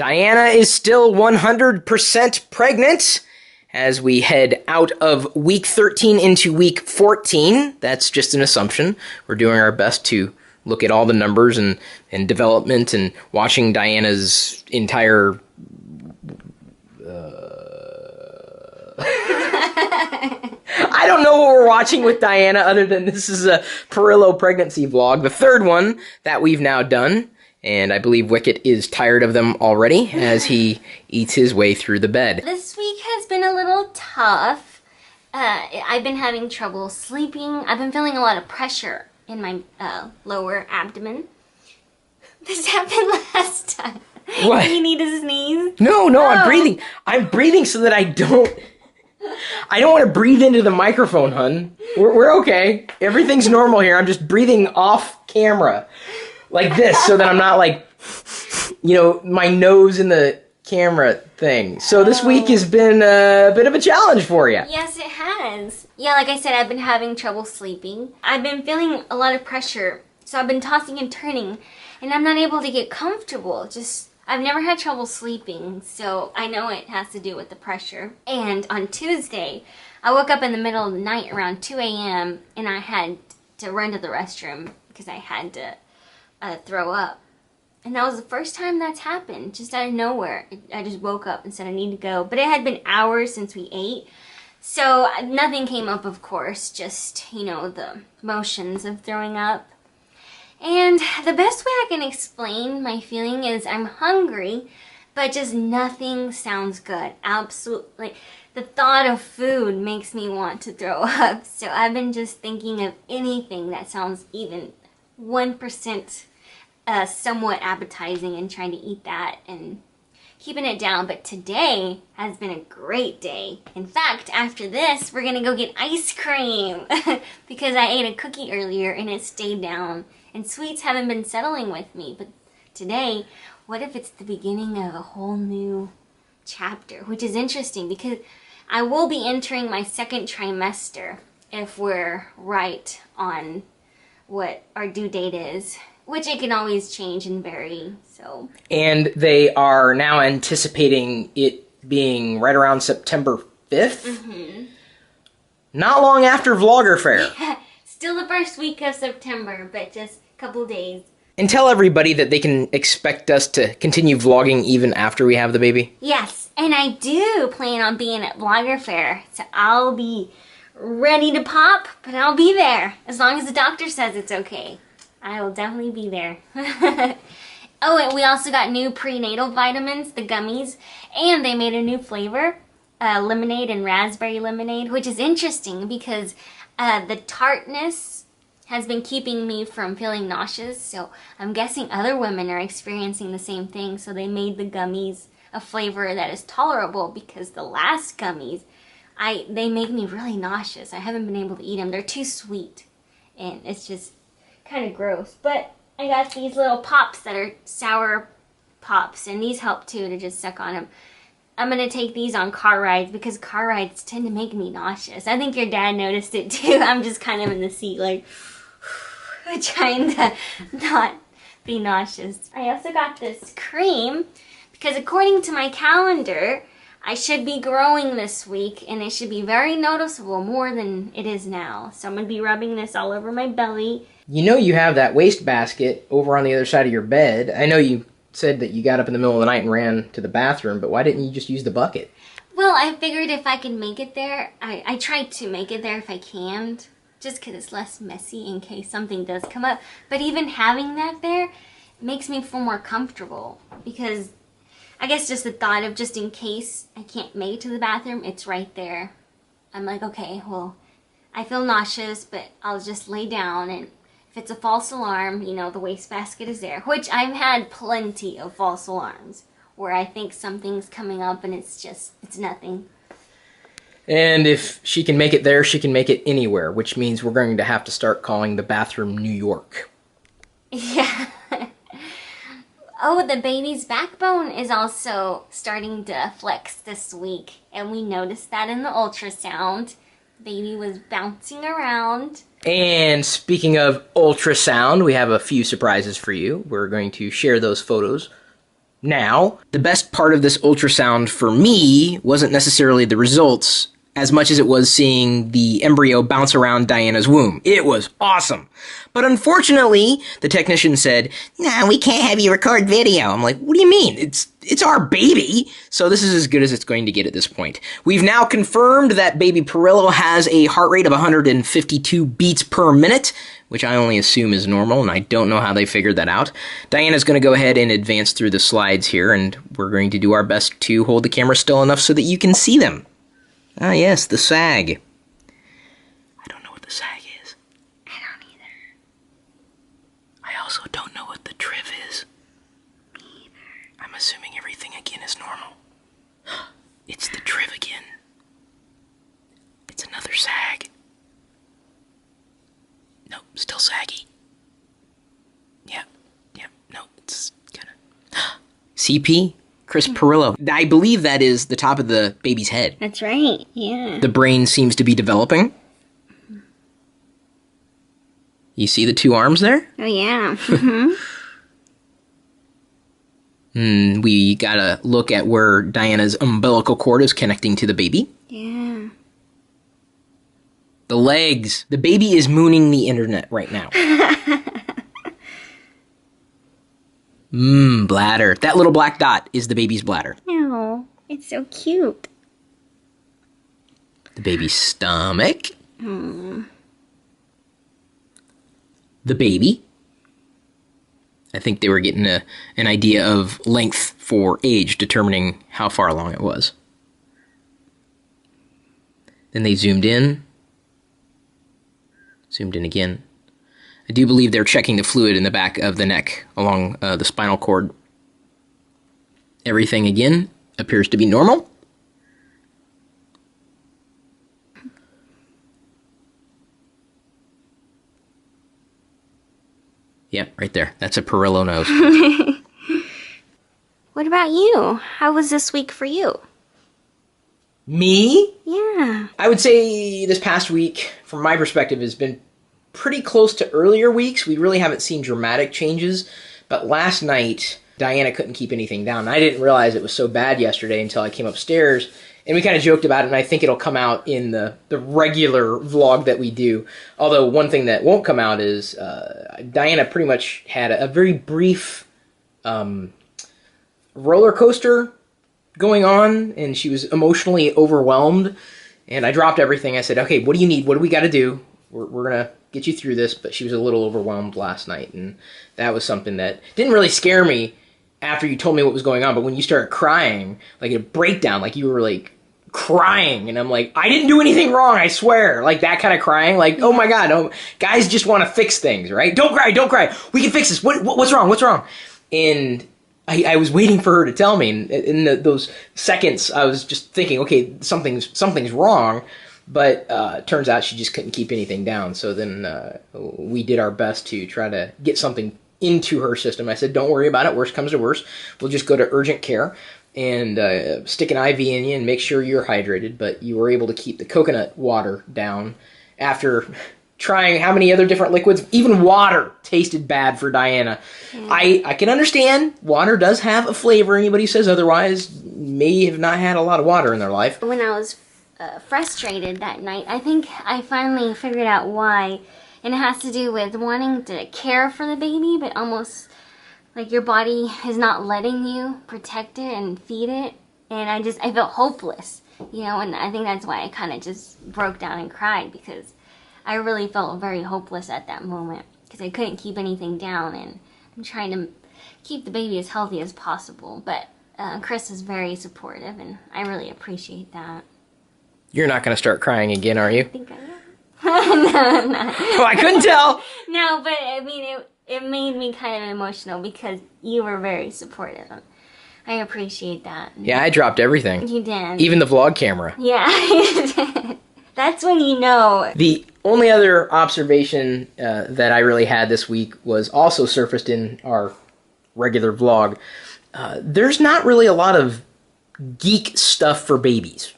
Diana is still 100% pregnant as we head out of week 13 into week 14. That's just an assumption. We're doing our best to look at all the numbers and development and watching Diana's entire... I don't know what we're watching with Diana other than this is a Pirillo pregnancy vlog. The third one that we've now done. And I believe Wicket is tired of them already as he eats his way through the bed. This week has been a little tough. I've been having trouble sleeping. I've been feeling a lot of pressure in my lower abdomen. This happened last time. What? You need to sneeze? No, I'm breathing. I'm breathing so that I don't want to breathe into the microphone, hun. We're okay. Everything's normal here. I'm just breathing off camera. Like this, so that I'm not like, my nose in the camera thing. So this week has been a bit of a challenge for you. Yes, it has. Yeah, like I said, I've been having trouble sleeping. I've been feeling a lot of pressure, so I've been tossing and turning, and I'm not able to get comfortable. I've never had trouble sleeping, so I know it has to do with the pressure. And on Tuesday, I woke up in the middle of the night around 2 a.m. and I had to run to the restroom because I had to throw up. And that was the first time that's happened, just out of nowhere. I just woke up and said I need to go. But it had been hours since we ate, so nothing came up, of course, just, the motions of throwing up. And the best way I can explain my feeling is I'm hungry, but just nothing sounds good. Absolutely. The thought of food makes me want to throw up. So I've been just thinking of anything that sounds even 1% somewhat appetizing and trying to eat that and keeping it down. But today has been a great day. In fact, after this, we're gonna go get ice cream because I ate a cookie earlier and it stayed down. And sweets haven't been settling with me. But today, what if it's the beginning of a whole new chapter? Which is interesting because I will be entering my second trimester if we're right on what our due date is. Which it can always change and vary, so. And they are now anticipating it being right around September 5th? Mm-hmm. Not long after Vlogger Fair. Still the first week of September, but just a couple days. And tell everybody that they can expect us to continue vlogging even after we have the baby. Yes, and I do plan on being at Vlogger Fair, so I'll be ready to pop, but I'll be there as long as the doctor says it's okay. I will definitely be there. Oh, and we also got new prenatal vitamins, the gummies, and they made a new flavor, lemonade and raspberry lemonade, which is interesting because the tartness has been keeping me from feeling nauseous, so I'm guessing other women are experiencing the same thing, so they made the gummies a flavor that is tolerable because the last gummies, they made me really nauseous. I haven't been able to eat them. They're too sweet, and it's just kind of gross. But I got these little pops that are sour pops, and these help too to just suck on them. I'm gonna take these on car rides because car rides tend to make me nauseous. I think your dad noticed it too. I'm just kind of in the seat like trying to not be nauseous. I also got this cream because according to my calendar I should be growing this week and it should be very noticeable, more than it is now. So I'm gonna be rubbing this all over my belly. You know you have that wastebasket over on the other side of your bed. I know you said that you got up in the middle of the night and ran to the bathroom, but why didn't you just use the bucket? Well, I figured if I could make it there, I tried to make it there if I can, just because it's less messy in case something does come up. But even having that there makes me feel more comfortable because I guess just the thought of just in case I can't make it to the bathroom, it's right there. I'm like, okay, well, I feel nauseous, but I'll just lay down, and if it's a false alarm, you know, the wastebasket is there, which I've had plenty of false alarms where I think something's coming up and it's nothing. And if she can make it there, she can make it anywhere, which means we're going to have to start calling the bathroom New York. Yeah. Oh, the baby's backbone is also starting to flex this week, and we noticed that in the ultrasound. The baby was bouncing around. And speaking of ultrasound, we have a few surprises for you. We're going to share those photos Now, the best part of this ultrasound for me wasn't necessarily the results as much as it was seeing the embryo bounce around Diana's womb. It was awesome. But unfortunately, the technician said, "No, we can't have you record video." I'm like, "What do you mean? It's our baby." So this is as good as it's going to get at this point. We've now confirmed that baby Pirillo has a heart rate of 152 beats per minute, which I only assume is normal, and I don't know how they figured that out. Diana's going to go ahead and advance through the slides here, and we're going to do our best to hold the camera still enough so that you can see them. Ah, yes, the sag. I don't know what the sag is. I don't either. I also don't know what the triv is. Me either. I'm assuming everything again is normal. It's the triv again. It's another sag. Nope, still saggy. Yep, nope, it's kinda... CP? Chris Pirillo. I believe that is the top of the baby's head. That's right, yeah. The brain seems to be developing. You see the two arms there? Oh, yeah. We gotta look at where Diana's umbilical cord is connecting to the baby. Yeah. The legs. The baby is mooning the internet right now. Bladder. That little black dot is the baby's bladder. No, it's so cute. The baby's stomach. Hmm. The baby. I think they were getting an idea of length for age, determining how far along it was. Then they zoomed in. Zoomed in again. I do believe they're checking the fluid in the back of the neck along the spinal cord. Everything, again, appears to be normal. Yep, right there. That's a Pirillo nose. What about you? How was this week for you? Me? Yeah. I would say this past week, from my perspective, has been pretty close to earlier weeks. We really haven't seen dramatic changes, but last night, Diana couldn't keep anything down. I didn't realize it was so bad yesterday until I came upstairs, and we kind of joked about it, and I think it'll come out in the regular vlog that we do. Although one thing that won't come out is Diana pretty much had a very brief roller coaster going on, and she was emotionally overwhelmed, and I dropped everything. I said, "Okay, what do you need? What do we got to do? We're going to get you through this." But she was a little overwhelmed last night, and that was something that didn't really scare me after you told me what was going on. But when you started crying, like a breakdown, like you were like crying, and I'm like, I didn't do anything wrong, I swear. Like that kind of crying, like, oh my God, oh, guys just want to fix things, right? Don't cry. We can fix this. What's wrong? And I was waiting for her to tell me, and in those seconds, I was just thinking, okay, something's wrong. But turns out she just couldn't keep anything down. So then we did our best to try to get something into her system. I said, don't worry about it. Worst comes to worst, we'll just go to urgent care and stick an IV in you and make sure you're hydrated. But you were able to keep the coconut water down after trying how many other different liquids. Even water tasted bad for Diana. Yeah. I can understand water does have a flavor. Anybody who says otherwise may have not had a lot of water in their life. When I was frustrated that night, I think I finally figured out why. And it has to do with wanting to care for the baby, but almost like your body is not letting you protect it and feed it. And I felt hopeless, you know, and I think that's why I kind of just broke down and cried, because I really felt very hopeless at that moment, because I couldn't keep anything down, and I'm trying to keep the baby as healthy as possible. But Chris is very supportive, and I really appreciate that. You're not going to start crying again, are you? I think I am. No. Oh, I couldn't tell. No, but I mean, it made me kind of emotional because you were very supportive. I appreciate that. Yeah, I dropped everything. You did. Even the vlog camera. Yeah, you did. That's when you know. The only other observation that I really had this week was also surfaced in our regular vlog. There's not really a lot of geek stuff for babies.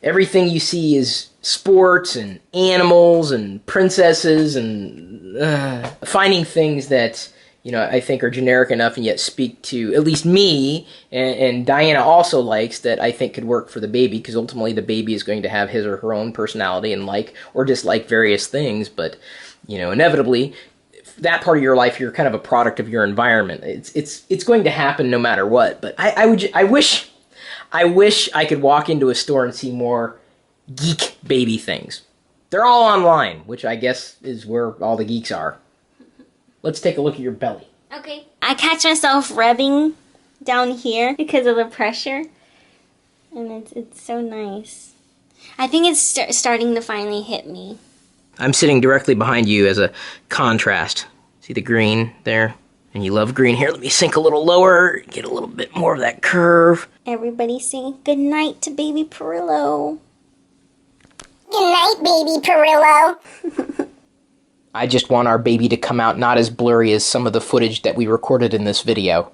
Everything you see is sports and animals and princesses and finding things that I think are generic enough and yet speak to at least me, and Diana also likes, that I think could work for the baby, because ultimately the baby is going to have his or her own personality and like or dislike various things, but inevitably that part of your life, you're kind of a product of your environment. It's going to happen no matter what. But I wish I could walk into a store and see more Geek baby things. They're all online, which I guess is where all the geeks are. Let's take a look at your belly. Okay. I catch myself rubbing down here because of the pressure. And it's so nice. I think it's starting to finally hit me. I'm sitting directly behind you as a contrast. See the green there? And you love green. Here, let me sink a little lower, get a little bit more of that curve. Everybody sing good night to baby Pirillo. Good night, baby Pirillo. I just want our baby to come out not as blurry as some of the footage that we recorded in this video.